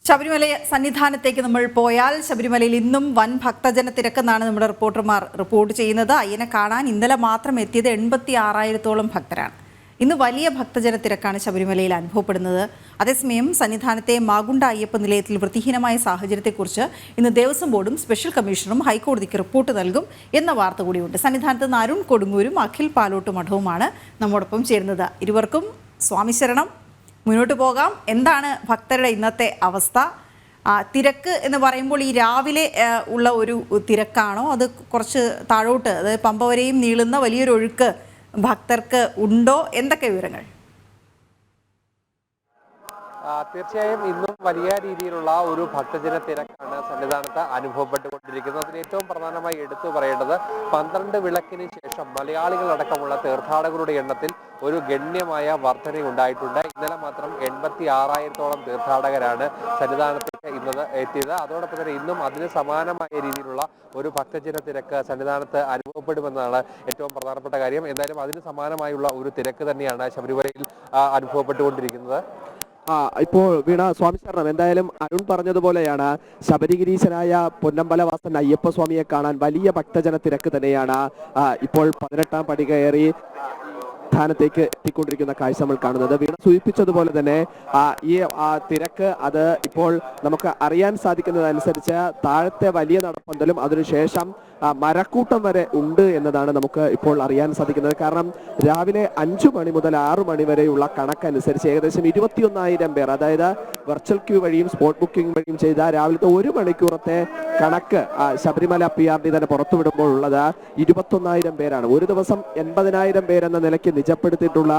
ശബരിമല സന്നിധാനത്തേക്ക് നമ്മൾ പോയാൽ ശബരിമലയിൽ ഇന്നും വൻ ഭക്തജന തിരക്കെന്നാണ് നമ്മുടെ റിപ്പോർട്ടർമാർ റിപ്പോർട്ട് ചെയ്യുന്നത്. അയ്യനെ കാണാൻ ഇന്നലെ മാത്രം എത്തിയത് 86,000-ഓളം ഭക്തരാണ്. ഇന്ന് വലിയ ഭക്തജന തിരക്കാണ് ശബരിമലയിൽ അനുഭവപ്പെടുന്നത്. അതേസമയം സന്നിധാനത്തെ മാഗുണ്ട അയ്യപ്പ നിലയത്തിൽ വൃത്തിഹീനമായ സാഹചര്യത്തെക്കുറിച്ച് ഇന്ന് ദേവസ്വം ബോർഡും സ്പെഷ്യൽ കമ്മീഷണറും ഹൈക്കോടതിക്ക് റിപ്പോർട്ട് നൽകും എന്ന വാർത്ത കൂടിയുണ്ട്. സന്നിധാനത്ത് നിന്ന് അരുൺ കൊടുങ്ങൂരും അഖിൽ പാലോട്ട് മഠവുമാണ് നമ്മോടൊപ്പം ചേരുന്നത്. ഇരുവർക്കും സ്വാമി ശരണം. മുന്നോട്ട് പോകാം. എന്താണ് ഭക്തരുടെ ഇന്നത്തെ അവസ്ഥ? തിരക്ക് എന്ന് പറയുമ്പോൾ ഈ രാവിലെ ഉള്ള ഒരു തിരക്കാണോ, അത് കുറച്ച് താഴോട്ട്, അതായത് പമ്പ വരെയും നീളുന്ന വലിയൊരു ഒഴുക്ക് ഭക്തർക്ക് ഉണ്ടോ? എന്തൊക്കെ വിവരങ്ങൾ? തീർച്ചയായും ഇന്നും വലിയ രീതിയിലുള്ള ഒരു ഭക്തജന തിരക്കാണ് സന്നിധാനത്ത് അനുഭവപ്പെട്ടുകൊണ്ടിരിക്കുന്നത്. അതിന് ഏറ്റവും പ്രധാനമായി എടുത്തു പറയേണ്ടത് 12 വിളക്കിന് ശേഷം മലയാളികളടക്കമുള്ള തീർത്ഥാടകരുടെ എണ്ണത്തിൽ ഒരു ഗണ്യമായ വർധനയുണ്ടായിട്ടുണ്ട്. ഇന്നലെ മാത്രം 86,000-ഓളം തീർത്ഥാടകരാണ് സന്നിധാനത്തേക്ക് ഇന്ന് എത്തിയത്. അതോടൊപ്പം തന്നെ ഇന്നും അതിന് സമാനമായ രീതിയിലുള്ള ഒരു ഭക്തജന തിരക്ക് സന്നിധാനത്ത് അനുഭവപ്പെടുമെന്നാണ് ഏറ്റവും പ്രധാനപ്പെട്ട കാര്യം. എന്തായാലും അതിന് സമാനമായുള്ള ഒരു തിരക്ക് തന്നെയാണ് ശബരിമലയിൽ അനുഭവപ്പെട്ടുകൊണ്ടിരിക്കുന്നത്. ഇപ്പോൾ വീണ സ്വാമി ശരണം, എന്തായാലും അരുൺ പറഞ്ഞതുപോലെയാണ് ശബരിഗിരീശനായ പൊന്നമ്പലവാസൻ അയ്യപ്പസ്വാമിയെ കാണാൻ വലിയ ഭക്തജന തിരക്ക് തന്നെയാണ് ഇപ്പോൾ 18ാം പടി കയറി സ്ഥാനത്തേക്ക് എത്തിക്കൊണ്ടിരിക്കുന്ന കാഴ്ച നമ്മൾ കാണുന്നത്. വീണ സൂചിപ്പിച്ചതുപോലെ തന്നെ ഈ തിരക്ക് അത് ഇപ്പോൾ നമുക്ക് അറിയാൻ സാധിക്കുന്നതനുസരിച്ച് താഴത്തെ വലിയ നടപ്പന്തലും അതിനുശേഷം മരക്കൂട്ടം വരെ ഉണ്ട് എന്നതാണ് നമുക്ക് ഇപ്പോൾ അറിയാൻ സാധിക്കുന്നത്. കാരണം രാവിലെ 5 മണി മുതൽ 6 മണി വരെയുള്ള കണക്കനുസരിച്ച് ഏകദേശം 21,000 പേർ, അതായത് വെർച്വൽ ക്യൂ വഴിയും സ്പോട്ട് ബുക്കിംഗ് വഴിയും ചെയ്ത രാവിലത്തെ 1 മണിക്കൂറത്തെ കണക്ക് ശബരിമല PRD തന്നെ പുറത്തുവിടുമ്പോൾ ഉള്ളത് 21,000 പേരാണ്. ഒരു ദിവസം 80,000 പേരെന്ന നിലയ്ക്ക് നിജപ്പെടുത്തിയിട്ടുള്ള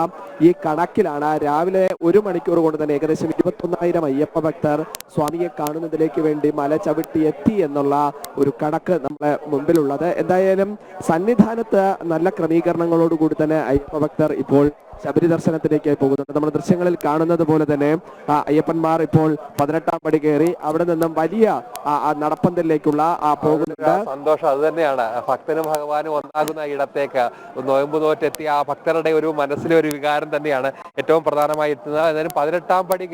ഈ കണക്കിലാണ് രാവിലെ 1 മണിക്കൂർ കൊണ്ട് തന്നെ ഏകദേശം 21,000 അയ്യപ്പ ഭക്തർ സ്വാമിയെ കാണുന്നതിലേക്ക് വേണ്ടി മല ചവിട്ടി എത്തി എന്നുള്ള ഒരു കണക്ക് നമ്മളെ മുമ്പിലുള്ളത്. എന്തായാലും സന്നിധാനത്ത് നല്ല ക്രമീകരണങ്ങളോടുകൂടി തന്നെ അയ്യപ്പ ഭക്തർ ഇപ്പോൾ ശബരി ദർശനത്തിലേക്കായി പോകുന്നുണ്ട്. നമ്മുടെ ദൃശ്യങ്ങളിൽ കാണുന്നത് പോലെ തന്നെ അയ്യപ്പന്മാർ ഇപ്പോൾ 18ാം പടി കയറി അവിടെ നിന്നും വലിയ നടപ്പന്തലിലേക്കുള്ള പോകുന്നുണ്ട്. സന്തോഷം അത് തന്നെയാണ്. ഭക്തനും ഭഗവാനും ഒന്നാകുന്ന ഇടത്തേക്ക് നോയമ്പ് നോറ്റെത്തിയ ആ ഭക്തരുടെ ഒരു മനസ്സിലെ ഒരു വികാരം തന്നെയാണ് ഏറ്റവും പ്രധാനമായി എത്തുന്നത്. എന്നാലും 18ാം പടി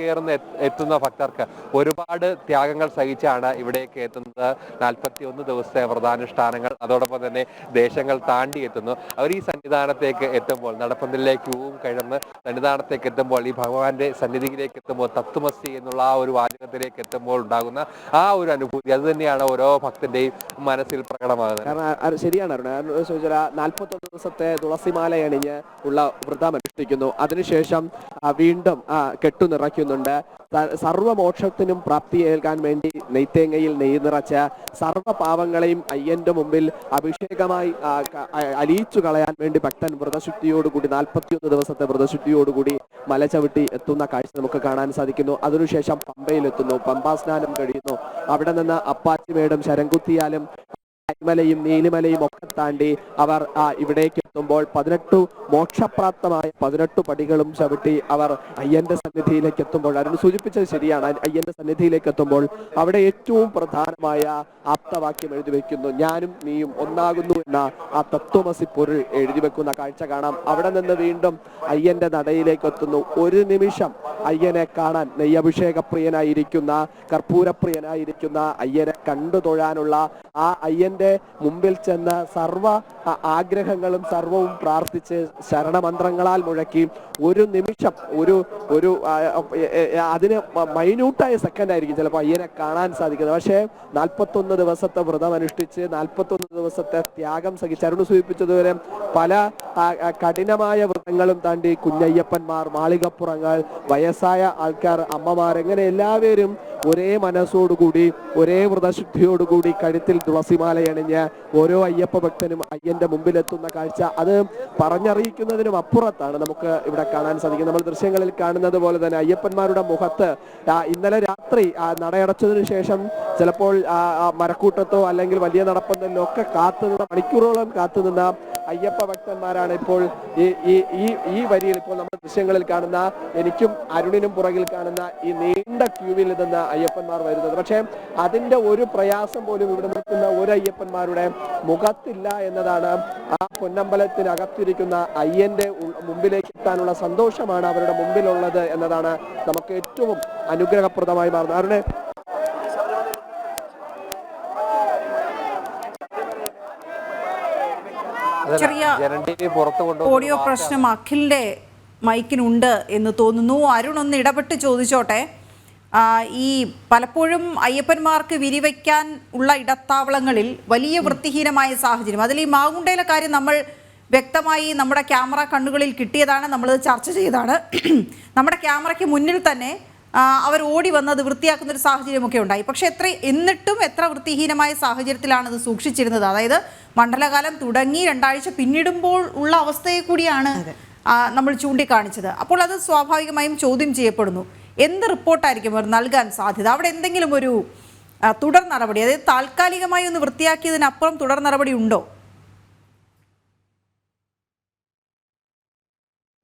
എത്തുന്ന ഭക്തർക്ക് ഒരുപാട് ത്യാഗങ്ങൾ സഹിച്ചാണ് ഇവിടേക്ക് എത്തുന്നത്. 41 ദിവസത്തെ വ്രതാനുഷ്ഠാനങ്ങൾ, അതോടൊപ്പം തന്നെ ദേശങ്ങൾ താണ്ടി എത്തുന്നു. അവർ ഈ സന്നിധാനത്തേക്ക് എത്തുമ്പോൾ നടപ്പന്തലിലേക്ക് കഴിഞ്ഞ് സന്നിധാനത്തേക്ക് എത്തുമ്പോൾ ഈ ഭഗവാന്റെ സന്നിധിയിലേക്ക് എത്തുമ്പോൾ തത്വമസി എന്നുള്ള ആ ഒരു വാചകത്തിലേക്ക് എത്തുമ്പോൾ ഉണ്ടാകുന്ന ആ ഒരു അനുഭൂതി അത് തന്നെയാണ് ഓരോ ഭക്തന്റെയും മനസ്സിൽ പ്രകടമാകുന്നത്. കാരണം ശരിയാണ് 41 ദിവസത്തെ തുളസിമാല അണിഞ്ഞ് ഉള്ള വ്രതം അനുഷ്ഠിക്കുന്നു. അതിനുശേഷം വീണ്ടും കെട്ടു നിറയ്ക്കുന്നുണ്ട്. സർവമോക്ഷത്തിനും പ്രാപ്തിയേൽക്കാൻ വേണ്ടി നെയ്ത്തേങ്ങയിൽ നെയ്യ് നിറച്ച് സർവ്വ പാവങ്ങളെയും അയ്യന്റെ മുമ്പിൽ അഭിഷേകമായി അലിയിച്ചു കളയാൻ വേണ്ടി ഭക്തൻ വ്രതശുദ്ധിയോടുകൂടി 41 ദിവസത്തെ വ്രതശുദ്ധിയോടുകൂടി മല ചവിട്ടി എത്തുന്ന കാഴ്ച നമുക്ക് കാണാൻ സാധിക്കുന്നു. അതിനുശേഷം പമ്പയിലെത്തുന്നു. പമ്പാ സ്നാനം കഴിയുന്നു. അവിടെ നിന്ന് അപ്പാച്ചിമേടും ശരംകുത്തിയാലും മലയും നീലിമലയും ഒക്കെ താണ്ടി അവർ ഇവിടേക്ക് എത്തുമ്പോൾ 18 മോക്ഷപ്രാപ്തമായ 18 പടികളും ചവിട്ടി അവർ അയ്യന്റെ സന്നിധിയിലേക്ക് എത്തുമ്പോൾ, അതിന് സൂചിപ്പിച്ചത് ശരിയാണ്, അയ്യന്റെ സന്നിധിയിലേക്ക് എത്തുമ്പോൾ അവിടെ ഏറ്റവും പ്രധാനമായ ആപ്തവാക്യം എഴുതി വെക്കുന്നു. ഞാനും നീയും ഒന്നാകുന്നു എന്ന ആ തത്വമസി പൊരുൾ എഴുതി വെക്കുന്ന കാഴ്ച കാണാം. അവിടെ നിന്ന് വീണ്ടും അയ്യന്റെ നടയിലേക്ക് എത്തുന്നു. ഒരു നിമിഷം അയ്യനെ കാണാൻ നെയ്യഭിഷേകപ്രിയനായിരിക്കുന്ന കർപ്പൂരപ്രിയനായിരിക്കുന്ന അയ്യനെ കണ്ടു തൊഴാനുള്ള ആ അയ്യന്റെ മുമ്പിൽ ചെന്ന് സർവ ആഗ്രഹങ്ങളും സർവവും പ്രാർത്ഥിച്ച് ശരണമന്ത്രങ്ങളാൽ മുഴക്കി ഒരു നിമിഷം ഒരു അതിന് മൈന്യൂട്ടായ സെക്കൻഡ് ആയിരിക്കും ചിലപ്പോൾ അയ്യനെ കാണാൻ സാധിക്കുന്നത്. പക്ഷേ 41 ദിവസത്തെ വ്രതം അനുഷ്ഠിച്ച് 41 ദിവസത്തെ ത്യാഗം സഹിച്ച് അരുണ് സൂചിപ്പിച്ചതുവരെ പല കഠിനമായ വ്രതങ്ങളും താണ്ടി കുഞ്ഞയ്യപ്പന്മാർ, മാളികപ്പുറങ്ങൾ, വയസ്സായ ആൾക്കാർ, അമ്മമാർ, എങ്ങനെ എല്ലാവരും ഒരേ മനസ്സോടുകൂടി ഒരേ വ്രതശുദ്ധിയോടുകൂടി കഴുത്തിൽ തുളസിമാലയണിഞ്ഞ് ഓരോ അയ്യപ്പ ഭക്തനും അയ്യന്റെ മുമ്പിലെത്തുന്ന കാഴ്ച അത് പറഞ്ഞറിയിക്കുന്നതിനും അപ്പുറത്താണ് നമുക്ക് ഇവിടെ കാണാൻ സാധിക്കും. നമ്മൾ ദൃശ്യങ്ങളിൽ കാണുന്നത് പോലെ തന്നെ അയ്യപ്പന്മാരുടെ മുഖത്ത് ഇന്നലെ രാത്രി നടയടച്ചതിനു ശേഷം ചിലപ്പോൾ മരക്കൂട്ടത്തോ അല്ലെങ്കിൽ വലിയ നടപ്പന്തലിലോ ഒക്കെ കാത്തുനിന്ന മണിക്കൂറോളം കാത്തുനിന്ന അയ്യപ്പ ഭക്തന്മാരാണ് ഇപ്പോൾ ഈ വരിയിൽ ഇപ്പോൾ നമ്മൾ ദൃശ്യങ്ങളിൽ കാണുന്ന എനിക്കും അരുണിനും പുറകിൽ കാണുന്ന ഈ നീണ്ട ക്യൂവിൽ നിന്ന് അയ്യപ്പന്മാർ വരുന്നത്. പക്ഷേ അതിന്റെ ഒരു പ്രയാസം പോലും ഇവിടെ നിൽക്കുന്ന ഒരു അയ്യപ്പന്മാരുടെ മുഖത്തില്ല എന്നതാണ് ആ പൊന്നമ്പലത്തിനകത്തിരിക്കുന്ന അയ്യന്റെ മുമ്പിലേക്ക് എത്താനുള്ള സന്തോഷമാണ് അവരുടെ മുമ്പിലുള്ളത് എന്നതാണ് നമുക്ക് ഏറ്റവും അനുഗ്രഹപ്രദമായി മാറുന്നത്. അവരുടെ ചെറിയ ജനൻ ടി വി പുറത്തു ഓഡിയോ പ്രശ്നം അഖിലിന്റെ മൈക്കിനുണ്ട് എന്ന് തോന്നുന്നു. അരുൺ ഒന്ന് ഇടപെട്ട് ചോദിച്ചോട്ടെ. ഈ പലപ്പോഴും അയ്യപ്പന്മാർക്ക് വിരിവയ്ക്കാൻ ഉള്ള ഇടത്താവളങ്ങളിൽ വലിയ വൃത്തിഹീനമായ സാഹചര്യം, അതിൽ ഈ മാവുണ്ടയിലെ കാര്യം നമ്മൾ വ്യക്തമായി നമ്മുടെ ക്യാമറ കണ്ണുകളിൽ കിട്ടിയതാണ്, നമ്മളത് ചർച്ച ചെയ്തതാണ്. നമ്മുടെ ക്യാമറയ്ക്ക് മുന്നിൽ തന്നെ അവർ ഓടി വന്നത് വൃത്തിയാക്കുന്ന ഒരു സാഹചര്യമൊക്കെ ഉണ്ടായി. പക്ഷെ എന്നിട്ടും എത്ര വൃത്തിഹീനമായ സാഹചര്യത്തിലാണ് അത് സൂക്ഷിച്ചിരുന്നത്. അതായത് മണ്ഡലകാലം തുടങ്ങി 2 ആഴ്ച പിന്നിടുമ്പോൾ ഉള്ള അവസ്ഥയെ കൂടിയാണ് നമ്മൾ ചൂണ്ടിക്കാണിച്ചത്. അപ്പോൾ അത് സ്വാഭാവികമായും ചോദ്യം ചെയ്യപ്പെടുന്നു. എന്ത് റിപ്പോർട്ടായിരിക്കും അവർ നൽകാൻ സാധ്യത? അവിടെ എന്തെങ്കിലും ഒരു തുടർ നടപടി, അതായത് താൽക്കാലികമായി ഒന്ന് വൃത്തിയാക്കിയതിനപ്പുറം തുടർ നടപടി ഉണ്ടോ?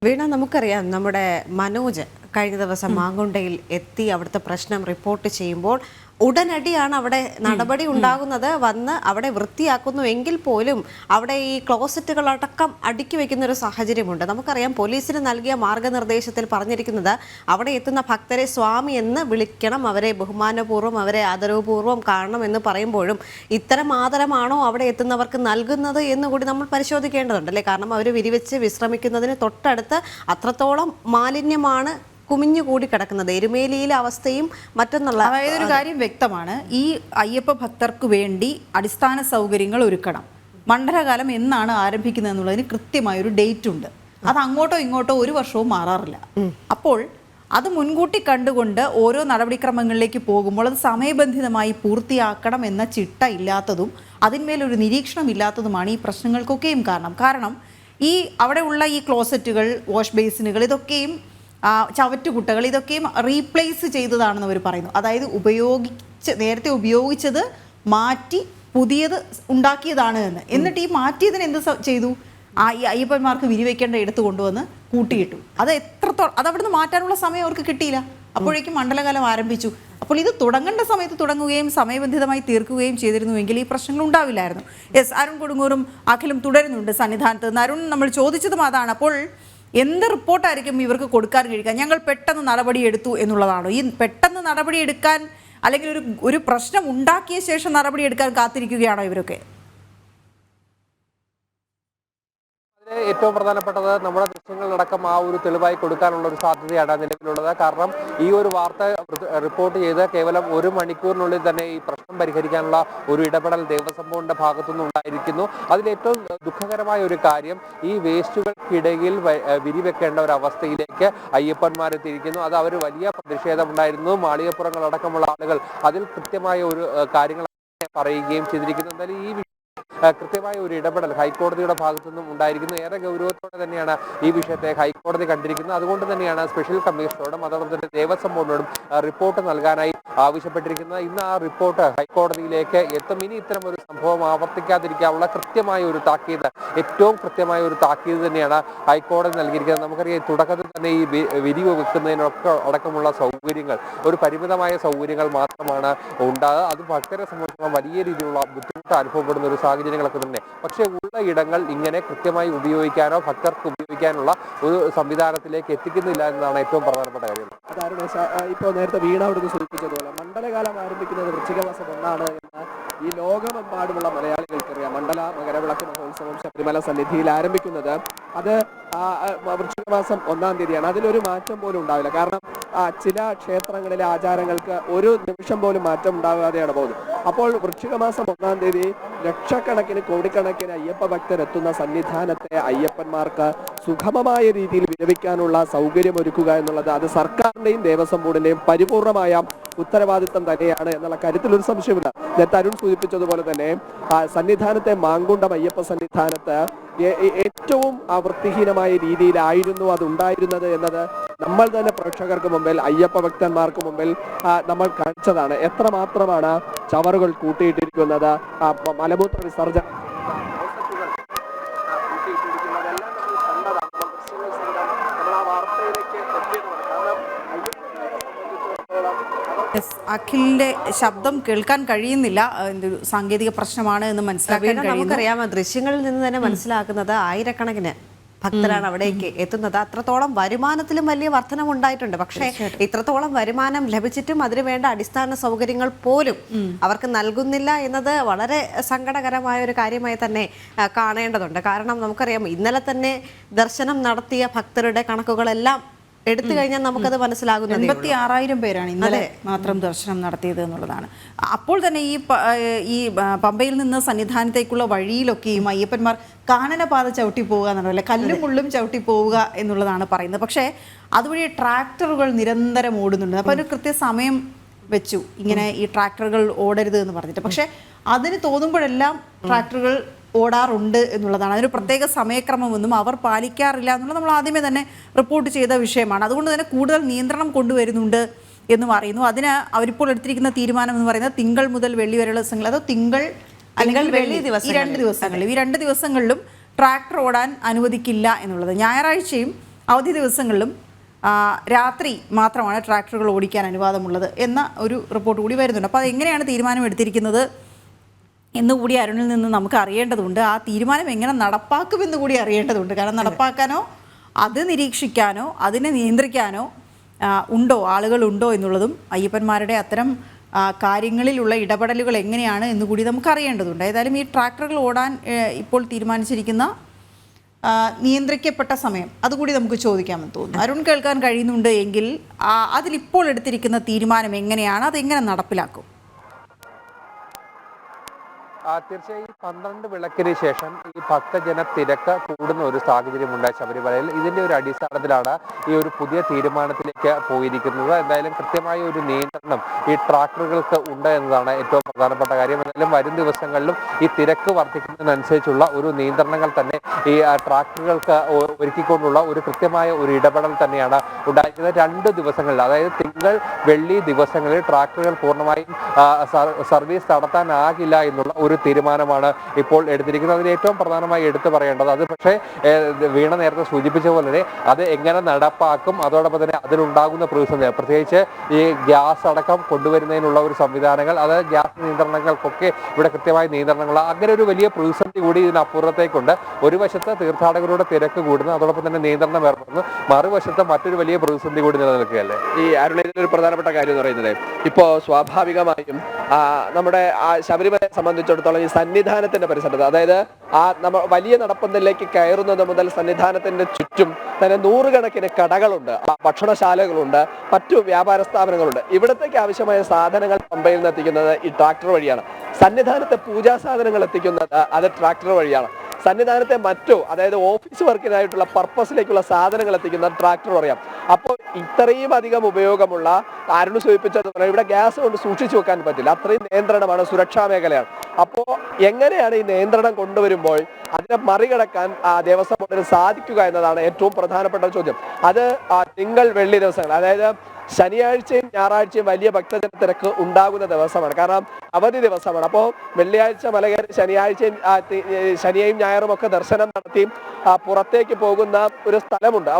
വീണ, നമുക്കറിയാം നമ്മുടെ മനോജ് കഴിഞ്ഞ ദിവസം മാങ്കുണ്ടയിൽ എത്തി അവിടുത്തെ പ്രശ്നം റിപ്പോർട്ട് ചെയ്യുമ്പോൾ ഉടനടിയാണ് അവിടെ നടപടി ഉണ്ടാകുന്നത്. വന്ന് അവിടെ വൃത്തിയാക്കുന്നു എങ്കിൽ പോലും അവിടെ ഈ ക്ലോസറ്റുകളടക്കം അടുക്കി വെക്കുന്ന ഒരു സാഹചര്യമുണ്ട്. നമുക്കറിയാം പോലീസിന് നൽകിയ മാർഗനിർദ്ദേശത്തിൽ പറഞ്ഞിരിക്കുന്നത് അവിടെ എത്തുന്ന ഭക്തരെ സ്വാമി എന്ന് വിളിക്കണം, അവരെ ബഹുമാനപൂർവ്വം അവരെ ആദരവപൂർവ്വം കാണണം എന്ന് പറയുമ്പോഴും ഇത്തരം ആദരമാണോ അവിടെ എത്തുന്നവർക്ക് നൽകുന്നത് എന്നുകൂടി നമ്മൾ പരിശോധിക്കേണ്ടതുണ്ട് അല്ലേ? കാരണം അവർ വിരിവെച്ച് വിശ്രമിക്കുന്നതിന് തൊട്ടടുത്ത് അത്രത്തോളം മാലിന്യമാണ് കുമിഞ്ഞുകൂടി കിടക്കുന്നത്. എരുമേലിയിലെ അവസ്ഥയും മറ്റൊന്നുള്ള, അതായത് ഒരു കാര്യം വ്യക്തമാണ്, ഈ അയ്യപ്പ ഭക്തർക്ക് വേണ്ടി അടിസ്ഥാന സൗകര്യങ്ങൾ ഒരുക്കണം. മണ്ഡലകാലം എന്നാണ് ആരംഭിക്കുന്നത് എന്നുള്ളതിന് കൃത്യമായൊരു ഡേറ്റ് ഉണ്ട്. അത് അങ്ങോട്ടോ ഇങ്ങോട്ടോ ഒരു വർഷവും മാറാറില്ല. അപ്പോൾ അത് മുൻകൂട്ടി കണ്ടുകൊണ്ട് ഓരോ നടപടിക്രമങ്ങളിലേക്ക് പോകുമ്പോൾ അത് സമയബന്ധിതമായി പൂർത്തിയാക്കണം എന്ന ചിട്ട ഇല്ലാത്തതും അതിന്മേലൊരു നിരീക്ഷണം ഇല്ലാത്തതുമാണ് ഈ പ്രശ്നങ്ങൾക്കൊക്കെയും കാരണം ഈ അവിടെയുള്ള ഈ ക്ലോസറ്റുകൾ, വാഷ് ബേസിനുകൾ, ഇതൊക്കെയും ചവറ്റുകുട്ടകൾ, ഇതൊക്കെയും റീപ്ലേസ് ചെയ്തതാണെന്ന് അവർ പറയുന്നു. അതായത് നേരത്തെ ഉപയോഗിച്ചത് മാറ്റി പുതിയത് ഉണ്ടാക്കിയതാണ് എന്ന്. എന്നിട്ട് ഈ മാറ്റിയതിന് എന്ത് ചെയ്തു? ഈ അയ്യപ്പന്മാർക്ക് വിരിവയ്ക്കേണ്ട എടുത്ത് കൊണ്ടുവന്ന് കൂട്ടിയിട്ടു. അത് എത്രത്തോളം അതവിടുന്ന് മാറ്റാനുള്ള സമയം അവർക്ക് കിട്ടിയില്ല. അപ്പോഴേക്കും മണ്ഡലകാലം ആരംഭിച്ചു. അപ്പോൾ ഇത് തുടങ്ങേണ്ട സമയത്ത് തുടങ്ങുകയും സമയബന്ധിതമായി തീർക്കുകയും ചെയ്തിരുന്നുവെങ്കിൽ ഈ പ്രശ്നങ്ങൾ ഉണ്ടാവില്ലായിരുന്നു. യെസ്, അരുൺ കൊടുങ്ങൂരും അഖിലും തുടരുന്നുണ്ട് സന്നിധാനത്ത് നിന്ന്. അരുൺ, നമ്മൾ ചോദിച്ചതും അതാണ്. അപ്പോൾ എന്ത് റിപ്പോർട്ടായിരിക്കും ഇവർക്ക് കൊടുക്കാൻ കഴിയുക? ഞങ്ങൾ പെട്ടെന്ന് നടപടിയെടുത്തു എന്നുള്ളതാണോ? ഈ പെട്ടെന്ന് നടപടിയെടുക്കാൻ, അല്ലെങ്കിൽ ഒരു പ്രശ്നം ഉണ്ടാക്കിയ ശേഷം നടപടിയെടുക്കാൻ കാത്തിരിക്കുകയാണോ ഇവരൊക്കെ? ഏറ്റവും പ്രധാനപ്പെട്ടത് നമ്മുടെ ദൃശ്യങ്ങളിലടക്കം ആ ഒരു തെളിവായി കൊടുക്കാനുള്ള ഒരു സാധ്യതയാണ് നിലവിലുള്ളത്. കാരണം ഈ ഒരു വാർത്ത റിപ്പോർട്ട് ചെയ്ത് കേവലം 1 മണിക്കൂറിനുള്ളിൽ തന്നെ ഈ പ്രശ്നം പരിഹരിക്കാനുള്ള ഒരു ഇടപെടൽ ദേവസ്വം ബോർഡിന്റെ ഭാഗത്തുനിന്ന് ഉണ്ടായിരിക്കുന്നു. അതിലേറ്റവും ദുഃഖകരമായ ഒരു കാര്യം, ഈ വേസ്റ്റുകൾക്കിടയിൽ വിരിവെക്കേണ്ട ഒരു അവസ്ഥയിലേക്ക് അയ്യപ്പന്മാരെത്തിയിരിക്കുന്നു. അത് അവർ വലിയ പ്രതിഷേധമുണ്ടായിരുന്നു. മാളികപ്പുറങ്ങളടക്കമുള്ള ആളുകൾ അതിൽ കൃത്യമായ ഒരു കാര്യങ്ങൾ പറയുകയും ചെയ്തിരിക്കുന്നു. എന്തായാലും ഈ കൃത്യമായ ഒരു ഇടപെടൽ ഹൈക്കോടതിയുടെ ഭാഗത്തുനിന്നും ഉണ്ടായിരിക്കുന്നു. ഏറെ ഗൗരവത്തോടെ തന്നെയാണ് ഈ വിഷയത്തെ ഹൈക്കോടതി കണ്ടിരിക്കുന്നത്. അതുകൊണ്ട് തന്നെയാണ് സ്പെഷ്യൽ കമ്മീഷണറോടും അതോടൊപ്പം തന്നെ ദേവസ്വം ബോർഡിനോടും റിപ്പോർട്ട് നൽകാനായി ആവശ്യപ്പെട്ടിരിക്കുന്നത്. ഇന്ന് ആ റിപ്പോർട്ട് ഹൈക്കോടതിയിലേക്ക് എത്തും. ഇനി ഇത്തരം ഒരു സംഭവം ആവർത്തിക്കാതിരിക്കാനുള്ള കൃത്യമായ ഒരു താക്കീത്, ഏറ്റവും കൃത്യമായ ഒരു താക്കീത് തന്നെയാണ് ഹൈക്കോടതി നൽകിയിരിക്കുന്നത്. നമുക്കറിയാം, തുടക്കത്തിൽ തന്നെ ഈ വിരിവ് വെക്കുന്നതിനൊക്കെ അടക്കമുള്ള സൗകര്യങ്ങൾ, ഒരു പരിമിതമായ സൗകര്യങ്ങൾ മാത്രമാണ് ഉണ്ടാകുക. അത് ഭക്തരെ സംബന്ധിച്ചിടത്തോളം വലിയ രീതിയിലുള്ള ബുദ്ധിമുട്ട് അനുഭവപ്പെടുന്ന ഒരു സാഹചര്യങ്ങളൊക്കെ തന്നെ. പക്ഷേ ഉള്ള ഇടങ്ങൾ ഇങ്ങനെ കൃത്യമായി ഉപയോഗിക്കാനോ ഭക്തർക്ക് ഉപയോഗിക്കാനുള്ള ഒരു സംവിധാനത്തിലേക്ക് എത്തിക്കുന്നില്ല എന്നതാണ് ഏറ്റവും പ്രധാനപ്പെട്ട കാര്യം. അതായിരുന്നു ഇപ്പോൾ നേരത്തെ വീണ അവിടുന്ന് സൂചിപ്പിച്ചതുപോലെ മണ്ഡലകാലം ആരംഭിക്കുന്നത് വൃശ്ചികമാസം 1 എന്ന് ഈ ലോകമെമ്പാടുമുള്ള മലയാളികൾക്കറിയാം. മണ്ഡല മകരവിളക്ക് മഹോത്സവം ശബരിമല സന്നിധിയിൽ ആരംഭിക്കുന്നത് അത് വൃശ്ചികമാസം 1-ാം തീയതിയാണ്. അതിലൊരു മാറ്റം പോലും ഉണ്ടാവില്ല. കാരണം ചില ക്ഷേത്രങ്ങളിലെ ആചാരങ്ങൾക്ക് ഒരു നിമിഷം പോലും മാറ്റം ഉണ്ടാകാതെയാണ് പോകുന്നത്. അപ്പോൾ വൃശ്ചികമാസം 1-ാം തീയതി ലക്ഷക്കണക്കിന് കോടിക്കണക്കിന് അയ്യപ്പ ഭക്തരെത്തുന്ന സന്നിധാനത്തെ അയ്യപ്പന്മാർക്ക് സുഗമമായ രീതിയിൽ വിരമിക്കാനുള്ള സൗകര്യം ഒരുക്കുക എന്നുള്ളത് അത് സർക്കാരിന്റെയും ദേവസ്വം ബോർഡിന്റെയും പരിപൂർണമായ ഉത്തരവാദിത്തം തന്നെയാണ് എന്നുള്ള കാര്യത്തിൽ ഒരു സംശയമില്ല. നേരത്തെ അരുൺ സൂചിപ്പിച്ചതുപോലെ തന്നെ സന്നിധാനത്തെ മാങ്കുണ്ടം അയ്യപ്പ സന്നിധാനത്ത് ഏറ്റവും വൃത്തിഹീനമായ രീതിയിലായിരുന്നു അത് ഉണ്ടായിരുന്നത് എന്നത് നമ്മൾ തന്നെ പ്രേക്ഷകർക്ക് മുമ്പിൽ, അയ്യപ്പ ഭക്തന്മാർക്ക് മുമ്പിൽ നമ്മൾ കാണിച്ചതാണ്. എത്രമാത്രമാണ് ചവറുകൾ കൂട്ടിയിട്ടിരിക്കുന്നത്, മലമൂത്ര വിസർജന അഖിലിന്റെ ശബ്ദം കേൾക്കാൻ കഴിയുന്നില്ല. സാങ്കേതിക പ്രശ്നമാണ് എന്ന് മനസ്സിലാക്കാൻ കഴിയുന്നു. നമുക്കറിയാം, ദൃശ്യങ്ങളിൽ നിന്ന് തന്നെ മനസ്സിലാക്കുന്നത് ആയിരക്കണക്കിന് ഭക്തരാണ് അവിടേക്ക് എത്തുന്നത്. അത്രത്തോളം വരുമാനത്തിലും വലിയ വർധനം ഉണ്ടായിട്ടുണ്ട്. പക്ഷേ ഇത്രത്തോളം വരുമാനം ലഭിച്ചിട്ടും അതിനു വേണ്ട അടിസ്ഥാന സൗകര്യങ്ങൾ പോലും അവർക്ക് നൽകുന്നില്ല എന്നത് വളരെ സങ്കടകരമായ ഒരു കാര്യമായി തന്നെ കാണേണ്ടതുണ്ട്. കാരണം നമുക്കറിയാം, ഇന്നലെ തന്നെ ദർശനം നടത്തിയ ഭക്തരുടെ കണക്കുകളെല്ലാം എടുത്തു കഴിഞ്ഞാൽ നമുക്കത് മനസ്സിലാകുന്നത് 86,000 പേരാണ് ഇന്നലെ മാത്രം ദർശനം നടത്തിയത് എന്നുള്ളതാണ്. അപ്പോൾ തന്നെ ഈ പമ്പയിൽ നിന്ന് സന്നിധാനത്തേക്കുള്ള വഴിയിലൊക്കെയും അയ്യപ്പന്മാർ കാനനപാത ചവിട്ടി പോവുക എന്നുള്ളതല്ലേ, കല്ലും മുള്ളും ചവിട്ടി പോവുക എന്നുള്ളതാണ് പറയുന്നത്. പക്ഷേ അതുവഴി ട്രാക്ടറുകൾ നിരന്തരം ഓടുന്നുണ്ട്. അപ്പോൾ ഒരു കൃത്യസമയം വെച്ചു ഇങ്ങനെ ഈ ട്രാക്ടറുകൾ ഓടരുത് എന്ന് പറഞ്ഞിട്ട്. പക്ഷേ അതിന് തോന്നുമ്പോഴെല്ലാം ട്രാക്ടറുകൾ ഓടാറുണ്ട് എന്നുള്ളതാണ്. അതിന് പ്രത്യേക സമയക്രമമൊന്നും അവർ പാലിക്കാറില്ല എന്നുള്ളത് നമ്മൾ ആദ്യമേ തന്നെ റിപ്പോർട്ട് ചെയ്ത വിഷയമാണ്. അതുകൊണ്ട് തന്നെ കൂടുതൽ നിയന്ത്രണം കൊണ്ടുവരുന്നുണ്ട് എന്നും അറിയുന്നു. അതിന് അവരിപ്പോൾ എടുത്തിരിക്കുന്ന തീരുമാനം എന്ന് പറയുന്നത് തിങ്കൾ മുതൽ വെള്ളി വരെയുള്ള ദിവസങ്ങൾ, അതോ തിങ്കൾ അല്ലെങ്കിൽ വെള്ളി ഈ രണ്ട് ദിവസങ്ങളിലും ട്രാക്ടർ ഓടാൻ അനുവദിക്കില്ല എന്നുള്ളത്. ഞായറാഴ്ചയും അവധി ദിവസങ്ങളിലും രാത്രി മാത്രമാണ് ട്രാക്ടറുകൾ ഓടിക്കാൻ അനുവാദമുള്ളത് എന്ന ഒരു റിപ്പോർട്ട് കൂടി വരുന്നുണ്ട്. അപ്പോൾ അതെങ്ങനെയാണ് തീരുമാനം എടുത്തിരിക്കുന്നത് എന്നുകൂടി അരുണിൽ നിന്ന് നമുക്ക് അറിയേണ്ടതുണ്ട്. ആ തീരുമാനം എങ്ങനെ നടപ്പാക്കുമെന്ന് കൂടി അറിയേണ്ടതുണ്ട്. കാരണം നടപ്പാക്കാനോ അത് നിരീക്ഷിക്കാനോ അതിനെ നിയന്ത്രിക്കാനോ ആളുകളുണ്ടോ എന്നുള്ളതും അയ്യപ്പന്മാരുടെ അത്തരം കാര്യങ്ങളിലുള്ള ഇടപെടലുകൾ എങ്ങനെയാണ് എന്നുകൂടി നമുക്ക് അറിയേണ്ടതുണ്ട്. ഏതായാലും ഈ ട്രാക്ടറുകൾ ഓടാൻ ഇപ്പോൾ തീരുമാനിച്ചിരിക്കുന്ന നിയന്ത്രിക്കപ്പെട്ട സമയം അതുകൂടി നമുക്ക് ചോദിക്കാമെന്ന് തോന്നുന്നു. അരുൺ കേൾക്കാൻ കഴിയുന്നുണ്ട് എങ്കിൽ അതിലിപ്പോൾ എടുത്തിരിക്കുന്ന തീരുമാനം എങ്ങനെയാണ്, അതെങ്ങനെ നടപ്പിലാക്കും? തീർച്ചയായും 12 വിളക്കിന് ശേഷം ഈ ഭക്തജന തിരക്ക് കൂടുന്ന ഒരു സാഹചര്യമുണ്ടായി ശബരിമലയിൽ. ഇതിന്റെ ഒരു അടിസ്ഥാനത്തിലാണ് ഈ ഒരു പുതിയ തീരുമാനത്തിലേക്ക് പോയിരിക്കുന്നത്. എന്തായാലും കൃത്യമായ ഒരു നിയന്ത്രണം ഈ ട്രാക്ടറുകൾക്ക് ഉണ്ട് എന്നതാണ് ഏറ്റവും പ്രധാനപ്പെട്ട കാര്യം. എന്തായാലും വരും ദിവസങ്ങളിലും ഈ തിരക്ക് വർദ്ധിക്കുന്നതിനനുസരിച്ചുള്ള ഒരു നിയന്ത്രണങ്ങൾ തന്നെ ഈ ട്രാക്ടറുകൾക്ക് ഒരുക്കിക്കൊണ്ടുള്ള ഒരു കൃത്യമായ ഒരു ഇടപെടൽ തന്നെയാണ് ഉണ്ടായിരിക്കുന്നത്. 2 ദിവസങ്ങളിൽ, അതായത് തിങ്കൾ വെള്ളി ദിവസങ്ങളിൽ ട്രാക്ടറുകൾ പൂർണ്ണമായും സർവീസ് നടത്താനാകില്ല എന്നുള്ള ഒരു തീരുമാനമാണ് ഇപ്പോൾ എടുത്തിരിക്കുന്നത്. അതിന് ഏറ്റവും പ്രധാനമായി എടുത്തു പറയേണ്ടത്, അത് പക്ഷേ വീണ നേരത്തെ സൂചിപ്പിച്ച പോലെ അത് എങ്ങനെ നടപ്പാക്കും, അതോടൊപ്പം തന്നെ അതിനുണ്ടാകുന്ന പ്രതിസന്ധി, പ്രത്യേകിച്ച് ഈ ഗ്യാസ് അടക്കം കൊണ്ടുവരുന്നതിനുള്ള ഒരു സംവിധാനങ്ങൾ, അത് ഗ്യാസ് നിയന്ത്രണങ്ങൾക്കൊക്കെ ഇവിടെ കൃത്യമായ നിയന്ത്രണങ്ങൾ, അങ്ങനെ ഒരു വലിയ പ്രതിസന്ധി കൂടി ഇതിനപ്പുറത്തേക്കുണ്ട്. ഒരു വശത്ത് തീർത്ഥാടകരുടെ തിരക്ക് കൂടുന്നു, അതോടൊപ്പം തന്നെ നിയന്ത്രണം ഏർപ്പെടുന്നു, മറുവശത്ത് മറ്റൊരു വലിയ പ്രതിസന്ധി കൂടി നിലനിൽക്കുകയല്ലേ. ഈ അരുണയിൽ പ്രധാനപ്പെട്ട കാര്യം എന്ന് പറയുന്നത്, ഇപ്പോൾ സ്വാഭാവികമായും നമ്മുടെ ശബരിമലയെ സംബന്ധിച്ചിടത്തോളം ഈ സന്നിധാനത്തിന്റെ പരിസരത്ത്, അതായത് നമ്മൾ വലിയ നടപ്പന്തലിലേക്ക് കയറുന്നത് മുതൽ സന്നിധാനത്തിന്റെ ചുറ്റും തന്നെ 100 കണക്കിന് കടകളുണ്ട്, ഭക്ഷണശാലകളുണ്ട്, മറ്റു വ്യാപാര സ്ഥാപനങ്ങളുണ്ട്. ഇവിടത്തേക്ക് ആവശ്യമായ സാധനങ്ങൾ പമ്പയിൽ നിന്ന് എത്തിക്കുന്നത് ഈ ട്രാക്ടർ വഴിയാണ്. സന്നിധാനത്തെ പൂജാ സാധനങ്ങൾ എത്തിക്കുന്നത് അത് ട്രാക്ടർ വഴിയാണ്. സന്നിധാനത്തെ അതായത് ഓഫീസ് വർക്കിനായിട്ടുള്ള പർപ്പസിലേക്കുള്ള സാധനങ്ങൾ എത്തിക്കുന്ന ട്രാക്ടർ അറിയാം. അപ്പോൾ ഇത്രയും അധികം ഉപയോഗമുള്ള അരുണ് സൂചിപ്പിച്ചതുപോലെ ഇവിടെ ഗ്യാസ് കൊണ്ട് സൂക്ഷിച്ചു വെക്കാൻ പറ്റില്ല, അത്രയും നിയന്ത്രണമാണ്, സുരക്ഷാ മേഖലയാണ്. അപ്പോൾ എങ്ങനെയാണ് ഈ നിയന്ത്രണം കൊണ്ടുവരുമ്പോൾ അതിനെ മറികടക്കാൻ ദേവസ്വം ബോർഡിന് സാധിക്കുക എന്നതാണ് ഏറ്റവും പ്രധാനപ്പെട്ട ചോദ്യം. അത് തിങ്കൾ വെള്ളി ദിവസങ്ങൾ, അതായത് ശനിയാഴ്ചയും ഞായറാഴ്ചയും വലിയ ഭക്തജന തിരക്ക് ഉണ്ടാകുന്ന ദിവസമാണ്, കാരണം അവധി ദിവസമാണ്. അപ്പോൾ വെള്ളിയാഴ്ച മലകയറി ശനിയെയും ഞായറും ഒക്കെ ദർശനം നടത്തി പുറത്തേക്ക് പോകുന്ന ഒരു സ്ഥലമുണ്ട്,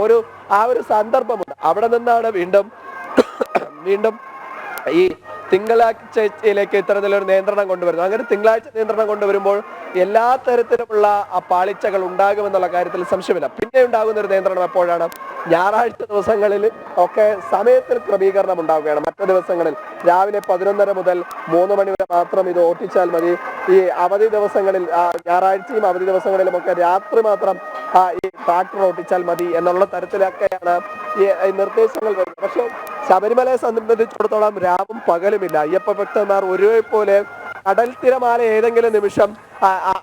ആ ഒരു സന്ദർഭമുണ്ട്. അവിടെ നിന്നാണ് വീണ്ടും ഈ തിങ്കളാഴ്ചയിലേക്ക് ഇത്തരത്തിലൊരു നിയന്ത്രണം കൊണ്ടുവരുന്നു. അങ്ങനെ തിങ്കളാഴ്ച നിയന്ത്രണം കൊണ്ടുവരുമ്പോൾ എല്ലാ തരത്തിലുമുള്ള പാളിച്ചകൾ ഉണ്ടാകുമെന്നുള്ള കാര്യത്തിൽ സംശയമില്ല. പിന്നെ ഉണ്ടാകുന്ന ഒരു നിയന്ത്രണം എപ്പോഴാണ്? ഞായറാഴ്ച ദിവസങ്ങളിൽ ഒക്കെ സമയത്തിൽ ക്രമീകരണം ഉണ്ടാവുകയാണ്. മറ്റു ദിവസങ്ങളിൽ രാവിലെ 11:30 മുതൽ 3 മണി വരെ മാത്രം ഇത് ഓട്ടിച്ചാൽ മതി. ഈ അവധി ദിവസങ്ങളിൽ, ഞായറാഴ്ചയും അവധി ദിവസങ്ങളിലും ഒക്കെ രാത്രി മാത്രം ഈ ട്രാക്ടർ ഓട്ടിച്ചാൽ മതി എന്നുള്ള തരത്തിലൊക്കെയാണ് ഈ നിർദ്ദേശങ്ങൾ വരുന്നത്. പക്ഷെ ശബരിമലയെ സംബന്ധിച്ചിടത്തോളം രാവും പകലുമില്ല. അയ്യപ്പ ഭക്തന്മാർ ഒരുപോലെ കടൽ തിരമാല ഏതെങ്കിലും നിമിഷം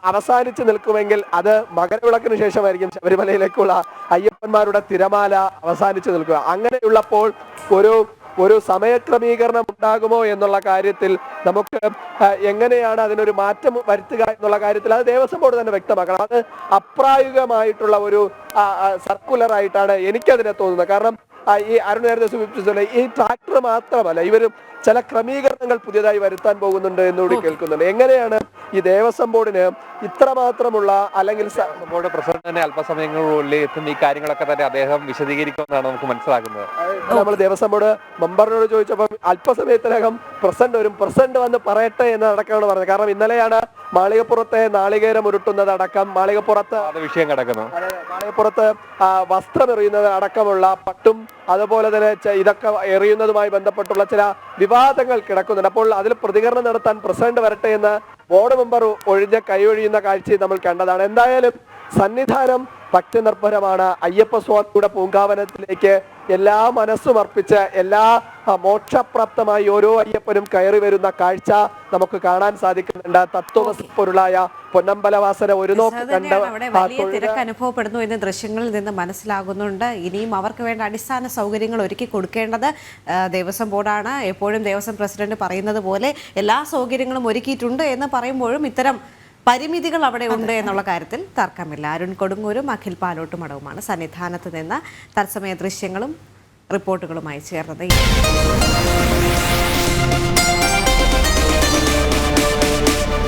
അവസാനിച്ച് നിൽക്കുമെങ്കിൽ അത് മകരവിളക്കിന് ശേഷമായിരിക്കും ശബരിമലയിലേക്കുള്ള അയ്യപ്പന്മാരുടെ തിരമാല അവസാനിച്ച് നിൽക്കുക. അങ്ങനെയുള്ളപ്പോൾ ഒരു സമയക്രമീകരണം ഉണ്ടാകുമോ എന്നുള്ള കാര്യത്തിൽ നമുക്ക് എങ്ങനെയാണ് അതിനൊരു മാറ്റം വരുത്തുക എന്നുള്ള കാര്യത്തിൽ അത് ദേവസ്വം ബോർഡ് തന്നെ വ്യക്തമാക്കണം. അത് അപ്രായോഗികമായിട്ടുള്ള ഒരു സർക്കുലർ ആയിട്ടാണ് എനിക്കതിനെ തോന്നുന്നത്. കാരണം ഈ അരുൺ നേരത്തെ സൂചിപ്പിച്ചതുപോലെ ഈ ട്രാക്ടർ മാത്രമല്ല, ഇവരും ചില ക്രമീകരണങ്ങൾ പുതിയതായി വരുത്താൻ പോകുന്നുണ്ട് എന്നുകൂടി കേൾക്കുന്നുണ്ട്. എങ്ങനെയാണ് ഈ ദേവസ്വം ബോർഡിന് ഇത്രമാത്രമുള്ള, അല്ലെങ്കിൽ ബോർഡ് പ്രസിഡന്റ് തന്നെ അല്പസമയങ്ങളിലുള്ളിൽ എത്തുന്ന ഈ കാര്യങ്ങളൊക്കെ തന്നെ അദ്ദേഹം വിശദീകരിക്കുമെന്നാണ് നമുക്ക് മനസ്സിലാക്കുന്നത്. നമ്മൾ ദേവസ്വം ബോർഡ് മെമ്പറിനോട് ചോദിച്ചപ്പോൾ അല്പസമയത്തിനകം പ്രസിഡന്റ് വന്ന് പറയട്ടെ എന്ന് അടക്കമാണ് പറഞ്ഞത്. കാരണം ഇന്നലെയാണ് മാളികപ്പുറത്തെ നാളികേരം ഉരുട്ടുന്നതടക്കം മാളികപ്പുറത്ത് അത് വിഷയം കിടക്കുന്നു. മാളികപ്പുറത്ത് വസ്ത്രം എറിയുന്നത് അടക്കമുള്ള പട്ടും അതുപോലെ തന്നെ ഇതൊക്കെ എറിയുന്നതുമായി ബന്ധപ്പെട്ടുള്ള ചില വിവാദങ്ങൾ കിടക്കുന്നുണ്ട്. അപ്പോൾ അതിൽ പ്രതികരണം നടത്താൻ പ്രസിഡന്റ് വരട്ടെ എന്ന് ബോർഡ് മെമ്പർ കൈയൊഴിയുന്ന കാഴ്ച നമ്മൾ കണ്ടതാണ്. എന്തായാലും സന്നിധാനം ഭക്തിനിർഭരമാണ്. അയ്യപ്പസ്വാമിയുടെ പൂങ്കാവനത്തിലേക്ക് എല്ലാ മനസ്സും അർപ്പിച്ച് എല്ലാ മോക്ഷപ്രാപ്തമായി ഓരോ അയ്യപ്പനും കയറി വരുന്ന കാഴ്ച നമുക്ക് കാണാൻ സാധിക്കുന്നുണ്ട്. തത്വവസ്തുപൊരുളായ പൊന്നമ്പലവാസന ഒരു നോക്ക് കണ്ട് അവിടെ വലിയ തിരക്ക് അനുഭവപ്പെടുന്നു എന്ന് ദൃശ്യങ്ങളിൽ നിന്ന് മനസ്സിലാകുന്നുണ്ട്. ഇനിയും അവർക്ക് വേണ്ട അടിസ്ഥാന സൗകര്യങ്ങൾ ഒരുക്കി കൊടുക്കേണ്ടത് ദേവസ്വം ബോർഡാണ്. എപ്പോഴും ദേവസ്വം പ്രസിഡന്റ് പറയുന്നത് പോലെ എല്ലാ സൗകര്യങ്ങളും ഒരുക്കിയിട്ടുണ്ട് എന്ന് പറയുമ്പോഴും ഇത്തരം പരിമിതികൾ അവിടെ ഉണ്ട് എന്നുള്ള കാര്യത്തിൽ തർക്കമില്ല. അരുൺ കൊടുങ്ങൂരും അഖിൽ പാലോട്ടുമടവുമാണ് സന്നിധാനത്ത് നിന്ന് തത്സമയ ദൃശ്യങ്ങളും റിപ്പോർട്ടുകളുമായി ചേർന്നത്.